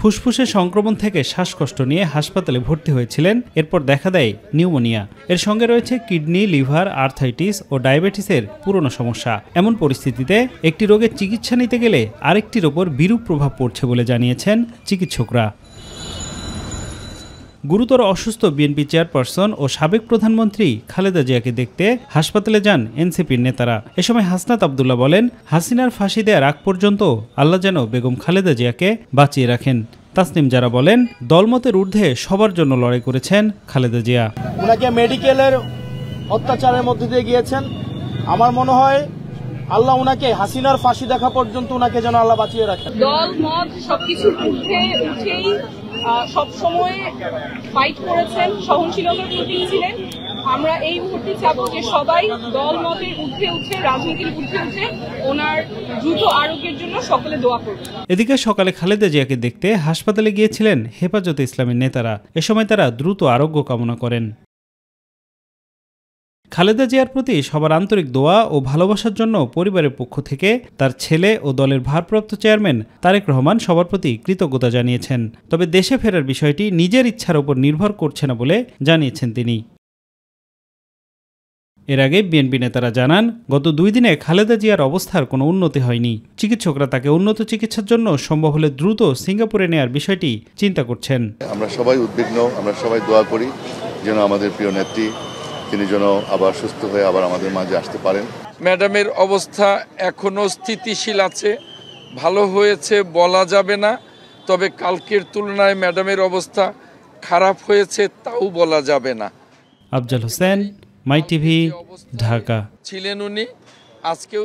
ফুসফুসে সংক্রমণ থেকে শ্বাসকষ্ট নিয়ে হাসপাতালে ভর্তি হয়েছিলেন। এরপর দেখা দেয় নিউমোনিয়া। এর সঙ্গে রয়েছে কিডনি, লিভার, আর্থাইটিস ও ডায়াবেটিসের পুরনো সমস্যা। এমন পরিস্থিতিতে একটি রোগের চিকিৎসা নিতে গেলে আরেকটির ওপর বিরূপ প্রভাব পড়ছে বলে জানিয়েছেন চিকিৎসকরা। গুরুতর অসুস্থ বিএনপি চেয়ারপারসন ও সাবেক প্রধানমন্ত্রী খালেদা জিয়াকে দেখতে হাসপাতালে যান এনসিপির নেতারা। এ সময় হাসনাত আব্দুল্লাহ বলেন, হাসিনার ফাঁসি দেওয়ার আগ পর্যন্ত আল্লাহ যেন বেগম খালেদা জিয়াকে বাঁচিয়ে রাখেন। তাসনিম জারা বলেন, দলমতের ঊর্ধ্বে সবার জন্য লড়াই করেছেন খালেদা জিয়া। উনাকে মেডিকেলের অত্যাচারের মধ্যে দিয়ে গিয়েছেন। আমার মনে হয় আল্লাহ উনাকে হাসিনার ফাঁসি দেখা পর্যন্ত উনাকে যেন আল্লাহ বাঁচিয়ে রাখেন। দল মত সবকিছুর ঊর্ধ্বে উঠেই সবসময় ফাইট করেছেন, সহনশীলতার প্রতীক ছিলেন। আমরা এই মুহূর্তে চাবো যে সবাই দল মতের ঊর্ধ্বে উঠে, রাজনীতির ঊর্ধ্বে উঠে ওনার দ্রুত আরোগ্যের জন্য সকলে দোয়া করবে। এদিকে সকালে খালেদা জিয়াকে দেখতে হাসপাতালে গিয়েছিলেন হেফাজতে ইসলামের নেতারা। এ সময় তারা দ্রুত আরোগ্য কামনা করেন। খালেদা জিয়ার প্রতি সবার আন্তরিক দোয়া ও ভালোবাসার জন্য পরিবারের পক্ষ থেকে তার ছেলে ও দলের ভারপ্রাপ্ত চেয়ারম্যান তারেক রহমান সবার প্রতি কৃতজ্ঞতা জানিয়েছেন। তবে দেশে ফেরার বিষয়টি নিজের ইচ্ছার উপর নির্ভর করছে না বলে জানিয়েছেন তিনি। এর আগে বিএনপি নেতারা জানান, গত 2 দিনে খালেদা জিয়ার অবস্থার কোনো উন্নতি হয়নি। চিকিৎসকরা তাকে উন্নত চিকিৎসার জন্য সম্ভব হলে দ্রুত সিঙ্গাপুরে নেয়ার বিষয়টি চিন্তা করছেন। আমরা সবাই উদ্বিগ্ন, আমরা সবাই দোয়া করি যেন আমাদের প্রিয় নেত্রী তিনি যেন আবার সুস্থ হয়ে আবার আমাদের মাঝে আসতে পারেন। ম্যাডামের অবস্থা এখনো স্থিতিশীল আছে, ভালো হয়েছে বলা যাবে না, তবে কালকের তুলনায় ম্যাডামের অবস্থা খারাপ হয়েছে তাও বলা যাবে না। আফজাল হোসেন, মাই টিভি, ঢাকা। ছিলেন উনি, আজকেও